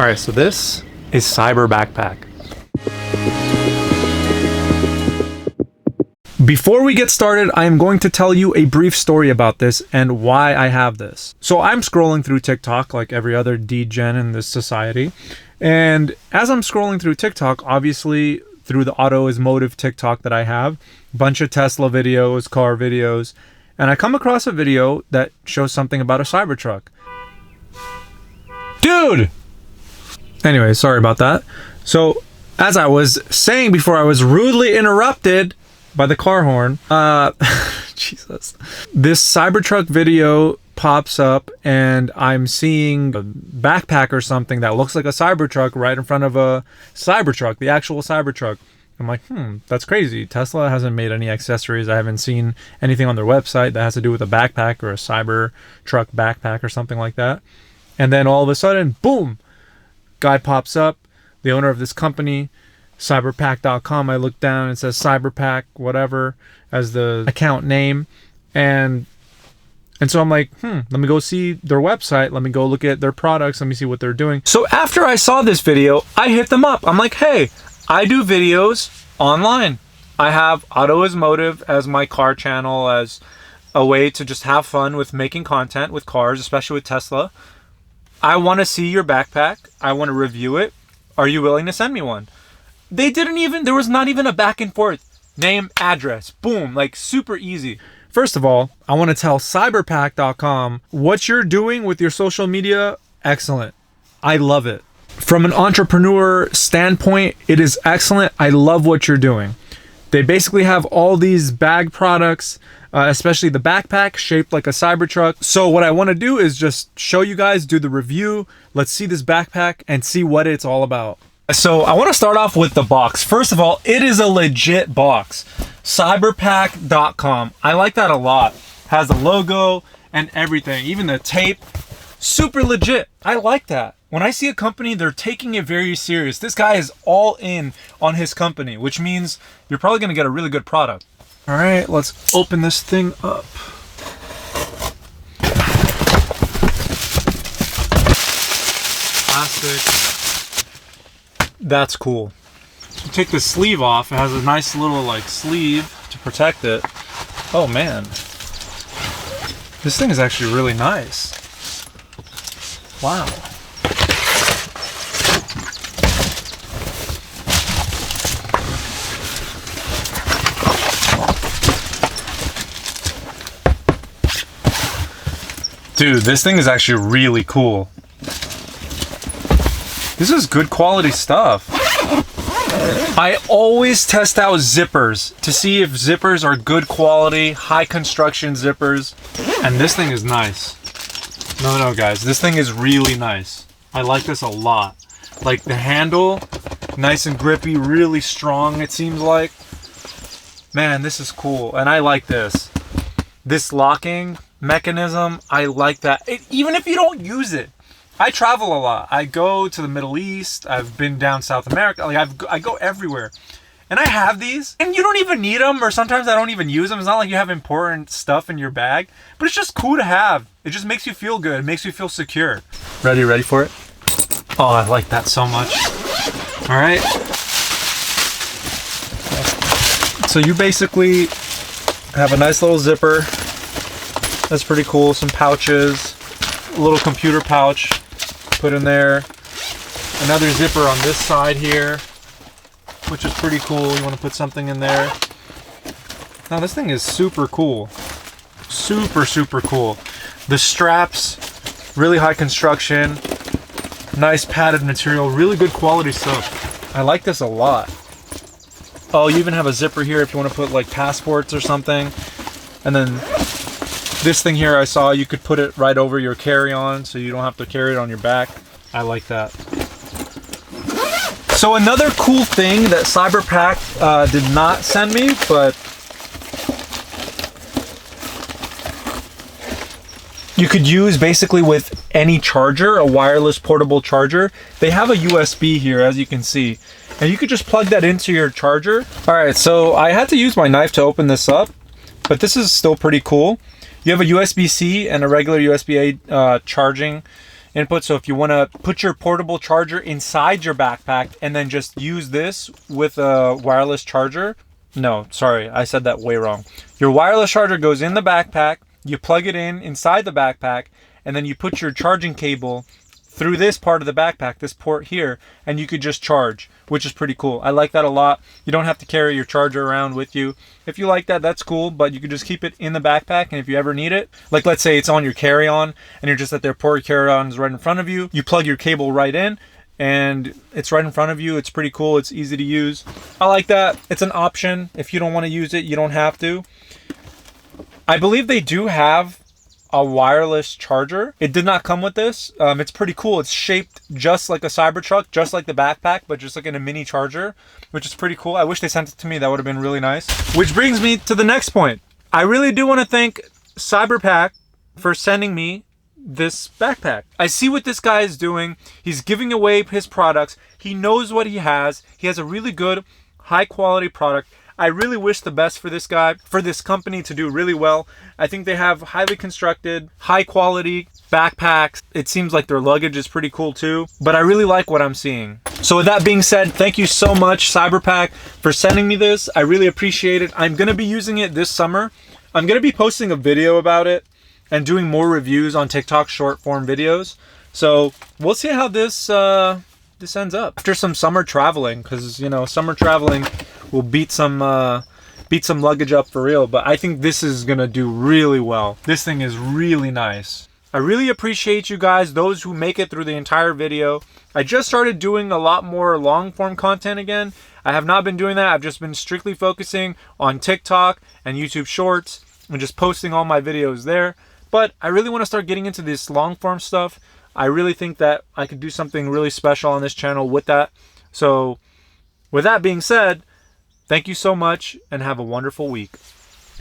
All right, so this is Cyber Backpack. Before we get started, I am going to tell you a brief story about this and why I have this. So I'm scrolling through TikTok like every other degen in this society. And as I'm scrolling through TikTok, obviously through the auto is motive TikTok that I have, a bunch of Tesla videos, car videos, and I come across a video that shows something about a Cybertruck. Dude! Anyway, sorry about that. So as I was saying before, I was rudely interrupted by the car horn. Jesus. This Cybertruck video pops up and I'm seeing a backpack or something that looks like a Cybertruck right in front of a Cybertruck, the actual Cybertruck. I'm like, that's crazy. Tesla hasn't made any accessories. I haven't seen anything on their website that has to do with a backpack or a Cybertruck backpack or something like that. And then all of a sudden, boom, guy pops up, the owner of this company, cyberpack.com. I look down and it says Cyberpack, whatever, as the account name. And so I'm like, let me go see their website. Let me go look at their products. Let me see what they're doing. So after I saw this video, I hit them up. I'm like, hey, I do videos online. I have Auto is Motive as my car channel, as a way to just have fun with making content with cars, especially with Tesla. I want to see your backpack. I want to review it. Are you willing to send me one? They didn't even, there was not even a back and forth. Name, address, boom, like super easy. First of all, I want to tell cyberpack.com what you're doing with your social media. Excellent. I love it. From an entrepreneur standpoint, it is excellent. I love what you're doing. They basically have all these bag products, especially the backpack shaped like a Cybertruck. So what I want to do is just show you guys, do the review. Let's see this backpack and see what it's all about. So I want to start off with the box. First of all, it is a legit box. Cyberpack.com. I like that a lot. Has the logo and everything, even the tape. Super legit. I like that. When I see a company, they're taking it very serious. This guy is all in on his company, which means you're probably going to get a really good product. All right, let's open this thing up. Plastic. That's cool. You take the sleeve off. It has a nice little like sleeve to protect it. Oh man. This thing is actually really nice. Wow. Dude, this thing is actually really cool. This is good quality stuff. I always test out zippers to see if zippers are good quality, high construction zippers. And this thing is nice. No, guys, this thing is really nice. I like this a lot. Like the handle, nice and grippy, really strong, it seems like. Man, this is cool. And I like this. This locking mechanism, I like that. Even if you don't use it. I travel a lot. I go to the Middle East. I've been down South America. Like I go everywhere. And I have these. And you don't even need them, or sometimes I don't even use them. It's not like you have important stuff in your bag. But it's just cool to have. It just makes you feel good. It makes you feel secure. Ready for it? Oh, I like that so much. All right. So you basically have a nice little zipper. That's pretty cool. Some pouches. A little computer pouch. Put in there. Another zipper on this side here, which is pretty cool. You want to put something in there. Now this thing is super cool. Super cool. The straps, really high construction, nice padded material, really good quality stuff. I like this a lot. Oh, you even have a zipper here if you want to put like passports or something. And then this thing here I saw, you could put it right over your carry-on so you don't have to carry it on your back. I like that. So another cool thing that Cyberpack did not send me, but you could use basically with any charger, a wireless portable charger. They have a USB here, as you can see, and you could just plug that into your charger. All right, so I had to use my knife to open this up, but this is still pretty cool. You have a USB-C and a regular USB-A charging input. So if you want to put your portable charger inside your backpack and then just use this with a wireless charger. No, sorry, I said that way wrong. Your wireless charger goes in the backpack, you plug it in inside the backpack, and then you put your charging cable through this part of the backpack, this port here, and you could just charge, which is pretty cool. I like that a lot. You don't have to carry your charger around with you. If you like that, that's cool, but you could just keep it in the backpack, and if you ever need it, like let's say it's on your carry-on and you're just at the airport, your carry-on is right in front of you, you plug your cable right in and it's right in front of you. It's pretty cool. It's easy to use. I like that. It's an option. If you don't want to use it, you don't have to. I believe they do have a wireless charger. It did not come with this. It's pretty cool. It's shaped just like a Cybertruck, just like the backpack, but just like in a mini charger, which is pretty cool. I wish they sent it to me. That would have been really nice. Which brings me to the next point. I really do want to thank Cyberpack for sending me this backpack. I see what this guy is doing. He's giving away his products. He knows what he has. He has a really good, high quality product. I really wish the best for this guy, for this company to do really well. I think they have highly constructed, high quality backpacks. It seems like their luggage is pretty cool too, but I really like what I'm seeing. So with that being said, thank you so much, Cyberpack, for sending me this. I really appreciate it. I'm gonna be using it this summer. I'm gonna be posting a video about it and doing more reviews on TikTok short form videos. So we'll see how this ends up after some summer traveling, because you know, summer traveling will beat some luggage up for real. But I think this is gonna do really well. This thing is really nice. I really appreciate you guys, those who make it through the entire video. I just started doing a lot more long form content again. I have not been doing that. I've just been strictly focusing on TikTok and YouTube Shorts and just posting all my videos there. But I really want to start getting into this long form stuff. I really think that I could do something really special on this channel with that. So with that being said, thank you so much and have a wonderful week.